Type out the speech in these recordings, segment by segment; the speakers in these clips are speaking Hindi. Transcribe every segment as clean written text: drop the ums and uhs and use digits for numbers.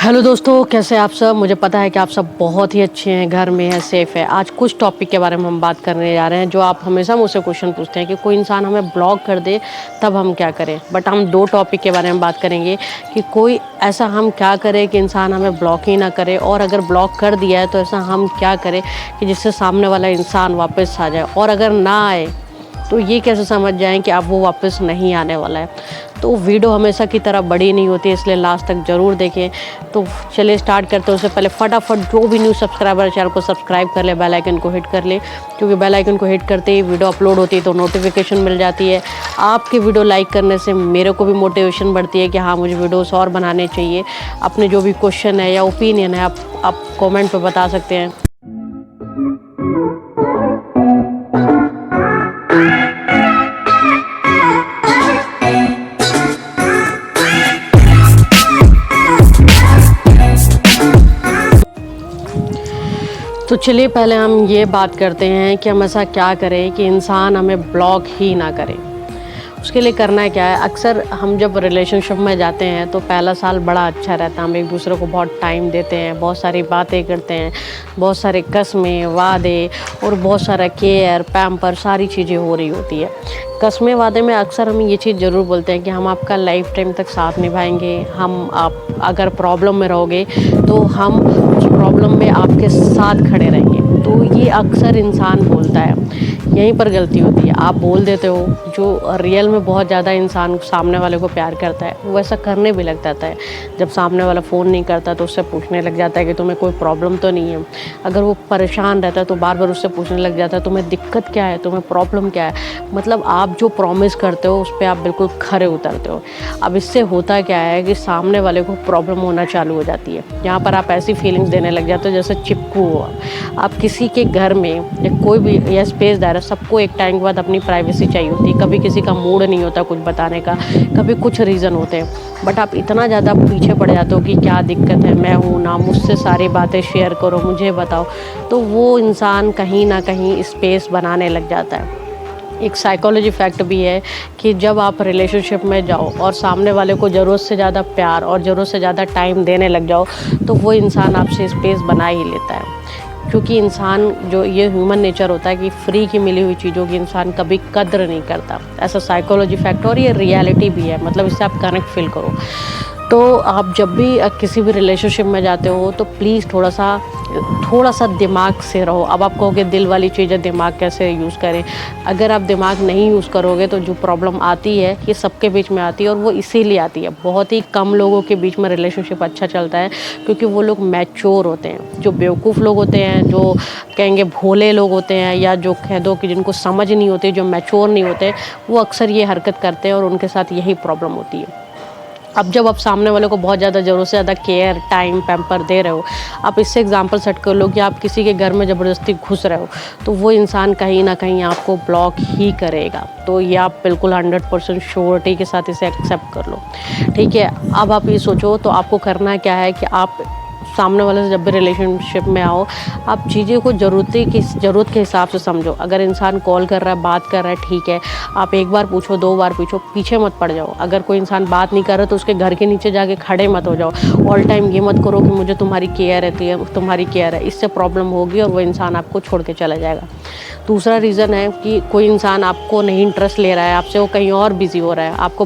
हेलो दोस्तों, कैसे हैं आप सब। मुझे पता है कि आप सब बहुत ही अच्छे हैं, घर में हैं, सेफ़ है। आज कुछ टॉपिक के बारे में हम बात करने जा रहे हैं जो आप हमेशा मुझसे क्वेश्चन पूछते हैं कि कोई इंसान हमें ब्लॉक कर दे तब हम क्या करें। बट हम दो टॉपिक के बारे में बात करेंगे कि कोई ऐसा हम क्या करें कि इंसान हमें ब्लॉक ही ना करे, और अगर ब्लॉक कर दिया है तो ऐसा हम क्या करें कि जिससे सामने वाला इंसान वापस आ जाए, और अगर ना आए तो ये कैसे समझ जाएं कि अब वो वापस नहीं आने वाला है। तो वीडियो हमेशा की तरह बड़ी नहीं होती है, इसलिए लास्ट तक ज़रूर देखें। तो चलिए स्टार्ट करते हैं। उससे पहले फटाफट जो भी न्यू सब्सक्राइबर चैनल को सब्सक्राइब कर ले, बेल आइकन को हिट कर ले, क्योंकि बेल आइकन को हिट करते ही वीडियो अपलोड होती है तो नोटिफिकेशन मिल जाती है। आपके वीडियो लाइक करने से मेरे को भी मोटिवेशन बढ़ती है कि हाँ, मुझे वीडियोस और बनाने चाहिए। अपने जो भी क्वेश्चन है या ओपिनियन है आप कॉमेंट पर बता सकते हैं। तो चलिए पहले हम ये बात करते हैं कि हम ऐसा क्या करें कि इंसान हमें ब्लॉक ही ना करे। उसके लिए करना है क्या है, अक्सर हम जब रिलेशनशिप में जाते हैं तो पहला साल बड़ा अच्छा रहता है। हम एक दूसरे को बहुत टाइम देते हैं, बहुत सारी बातें करते हैं, बहुत सारे कस्में वादे और बहुत सारा केयर पैम्पर सारी चीज़ें हो रही होती है। कस्में वादे में अक्सर हम ये चीज़ ज़रूर बोलते हैं कि हम आपका लाइफ टाइम तक साथ निभाएंगे, हम आप अगर प्रॉब्लम में रहोगे तो हम उस प्रॉब्लम में आपके साथ खड़े रहेंगे। तो ये अक्सर इंसान बोलता है, यहीं पर गलती होती है। आप बोल देते हो, जो रियल में बहुत ज़्यादा इंसान सामने वाले को प्यार करता है वो ऐसा करने भी लग जाता है। जब सामने वाला फ़ोन नहीं करता तो उससे पूछने लग जाता है कि तुम्हें कोई प्रॉब्लम तो नहीं है। अगर वो परेशान रहता है तो बार बार उससे पूछने लग जाता है तुम्हें दिक्कत क्या है, तुम्हें प्रॉब्लम क्या है। मतलब आप जो प्रॉमिस करते हो उस पर आप बिल्कुल खरे उतरते हो। अब इससे होता क्या है कि सामने वाले को प्रॉब्लम होना चालू हो जाती है। यहाँ पर आप ऐसी फीलिंग्स देने लग जाते हो जैसे चिपकू हो। आप किसी के घर में या कोई भी या स्पेस दायरा, सबको एक टाइम के बाद अपनी प्राइवेसी चाहिए होती है। कभी किसी का मूड नहीं होता कुछ बताने का, कभी कुछ रीज़न होते हैं, बट आप इतना ज़्यादा पीछे पड़ जाते हो कि क्या दिक्कत है, मैं हूँ ना, मुझसे सारी बातें शेयर करो, मुझे बताओ। तो वो इंसान कहीं ना कहीं स्पेस बनाने लग जाता है। एक साइकोलॉजी फैक्ट भी है कि जब आप रिलेशनशिप में जाओ और सामने वाले को ज़रूरत से ज़्यादा प्यार और ज़रूरत से ज़्यादा टाइम देने लग जाओ तो वो इंसान आपसे स्पेस बना ही लेता है। क्योंकि इंसान, जो ये ह्यूमन नेचर होता है कि फ्री की मिली हुई चीज़ों की इंसान कभी कद्र नहीं करता। ऐसा साइकोलॉजी फैक्ट और ये रियलिटी भी है, मतलब इससे आप कनेक्ट फील करो। तो आप जब भी किसी भी रिलेशनशिप में जाते हो तो प्लीज़ थोड़ा सा दिमाग से रहो। अब आप कहोगे दिल वाली चीज़ें दिमाग कैसे यूज़ करें। अगर आप दिमाग नहीं यूज़ करोगे तो जो प्रॉब्लम आती है ये सबके बीच में आती है, और वो इसीलिए आती है। बहुत ही कम लोगों के बीच में रिलेशनशिप अच्छा चलता है क्योंकि वो लोग मैच्योर होते हैं। जो बेवकूफ़ लोग होते हैं, जो कहेंगे भोले लोग होते हैं, या जो कह दो कि जिनको समझ नहीं होती, जो मैच्योर नहीं होते, वो अक्सर ये हरकत करते हैं और उनके साथ यही प्रॉब्लम होती है। अब जब आप सामने वाले को बहुत ज़्यादा ज़रूरत से ज़्यादा केयर टाइम पैम्पर दे रहे हो, आप इससे एग्जांपल सेट कर लो कि आप किसी के घर में ज़बरदस्ती घुस रहे हो, तो वो इंसान कहीं ना कहीं आपको ब्लॉक ही करेगा। तो ये आप बिल्कुल 100% श्योरिटी के साथ इसे एक्सेप्ट कर लो, ठीक है। अब आप ये सोचो, तो आपको करना क्या है कि आप सामने वाले से जब भी रिलेशनशिप में आओ, आप चीज़ें को ज़रूरत के हिसाब से समझो। अगर इंसान कॉल कर रहा है, बात कर रहा है, ठीक है, आप एक बार पूछो, दो बार पूछो, पीछे मत पड़ जाओ। अगर कोई इंसान बात नहीं कर रहा तो उसके घर के नीचे जाके खड़े मत हो जाओ। ऑल टाइम ये मत करो कि मुझे तुम्हारी केयर है, तुम्हारी केयर है। इससे प्रॉब्लम होगी और वो इंसान आपको छोड़ के चला जाएगा। दूसरा रीज़न है कि कोई इंसान आपको नहीं इंटरेस्ट ले रहा है आपसे, वो कहीं और बिज़ी हो रहा है। आपको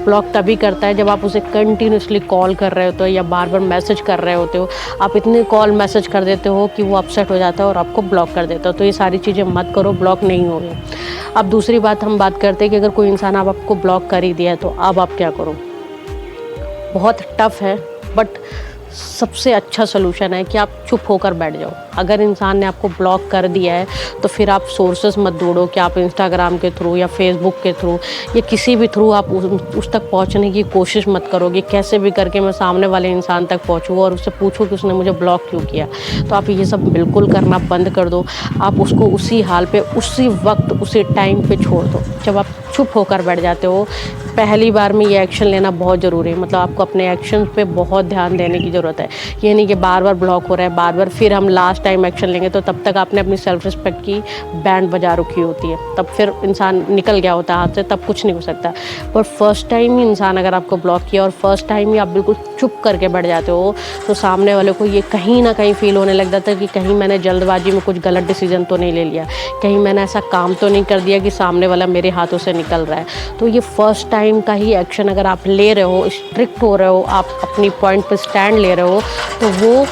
ब्लॉक तभी करता है जब आप उसे कंटिन्यूसली कॉल कर रहे होते हो या बार बार मैसेज कर रहे होते हो। आप इतने कॉल मैसेज कर देते हो कि वो अपसेट हो जाता है और आपको ब्लॉक कर देता हो। तो ये सारी चीज़ें मत करो, ब्लॉक नहीं होगी। अब दूसरी बात हम बात करते हैं कि अगर कोई इंसान आपको ब्लॉक कर ही दिया है तो अब आप क्या करो। बहुत टफ है, बट सबसे अच्छा सलूशन है कि आप चुप होकर बैठ जाओ। अगर इंसान ने आपको ब्लॉक कर दिया है तो फिर आप सोर्सेस मत ढूंढो कि आप इंस्टाग्राम के थ्रू या फेसबुक के थ्रू या किसी भी थ्रू आप उस तक पहुंचने की कोशिश मत करोगे। कैसे भी करके मैं सामने वाले इंसान तक पहुंचूँ और उससे पूछूँ कि उसने मुझे ब्लॉक क्यों किया। तो आप ये सब बिल्कुल करना बंद कर दो। आप उसको उसी हाल पे, उसी वक्त, उसी टाइम पे छोड़ दो। जब आप चुप होकर बैठ जाते हो, पहली बार में ये एक्शन लेना बहुत ज़रूरी है। मतलब आपको अपने एक्शन पे बहुत ध्यान देने की ज़रूरत है। ये नहीं कि बार बार ब्लॉक हो रहा है, बार बार फिर हम लास्ट टाइम एक्शन लेंगे, तो तब तक आपने अपनी सेल्फ रिस्पेक्ट की बैंड बजा रखी होती है, तब फिर इंसान निकल गया होता है हाथ से, तब कुछ नहीं हो सकता। पर फर्स्ट टाइम ही इंसान अगर आपको ब्लॉक किया और फर्स्ट टाइम ही आप बिल्कुल चुप करके बैठ जाते हो, तो सामने वाले को ये कहीं ना कहीं फील होने लग जाता है कि कहीं मैंने जल्दबाजी में कुछ गलत डिसीजन तो नहीं ले लिया, कहीं मैंने ऐसा काम तो नहीं कर दिया कि सामने वाला मेरे हाथों से निकल रहा है। तो ये फर्स्ट टाइम का ही एक्शन अगर आप ले रहे हो, स्ट्रिक्ट हो रहे हो, आप अपनी पॉइंट पर स्टैंड ले रहे हो, तो वो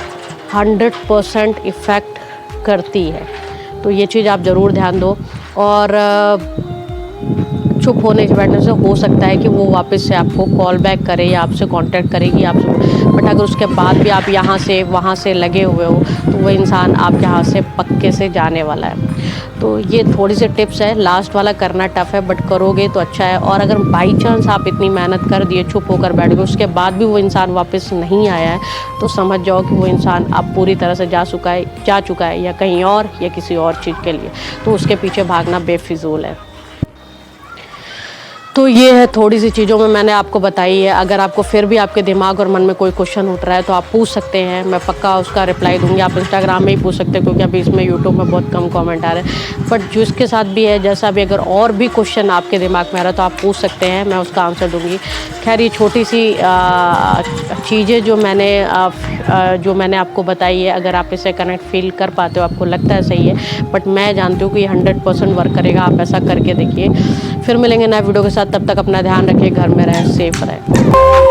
100% इफ़ेक्ट करती है। तो ये चीज़ आप ज़रूर ध्यान दो। और चुप होने के बैठने से हो सकता है कि वो वापस से आपको कॉल बैक करे या आपसे कांटेक्ट करेगी आपसे, बट अगर उसके बाद भी आप यहाँ से वहाँ से लगे हुए हो, तो वो इंसान आपके हाथ से पक्के से जाने वाला है। तो ये थोड़ी सी टिप्स है। लास्ट वाला करना टफ़ है, बट करोगे तो अच्छा है। और अगर बाई चांस आप इतनी मेहनत कर दिए, चुप होकर बैठ गए, उसके बाद भी वो इंसान वापस नहीं आया है, तो समझ जाओ कि वो इंसान अब पूरी तरह से जा चुका है या कहीं और या किसी और चीज़ के लिए, तो उसके पीछे भागना बेफिजूल है। तो ये है थोड़ी सी चीज़ों में मैंने आपको बताई है। अगर आपको फिर भी आपके दिमाग और मन में कोई क्वेश्चन उठ रहा है तो आप पूछ सकते हैं, मैं पक्का उसका रिप्लाई दूंगी। आप इंस्टाग्राम में ही पूछ सकते हैं, क्योंकि अभी इसमें यूट्यूब में बहुत कम कमेंट आ रहे हैं। बट जिसके साथ भी है, जैसा भी, अगर और भी क्वेश्चन आपके दिमाग में आ रहा है तो आप पूछ सकते हैं, मैं उसका आंसर दूँगी। खैर, ये छोटी सी चीज़ें जो मैंने आपको बताई है, अगर आप इससे कनेक्ट फील कर पाते हो, आपको लगता है सही है, बट मैं जानती हूँ कि ये 100% वर्क करेगा। आप ऐसा करके देखिए। फिर मिलेंगे नए वीडियो के साथ, तब तक अपना ध्यान रखिए, घर में रहें, सेफ रहें।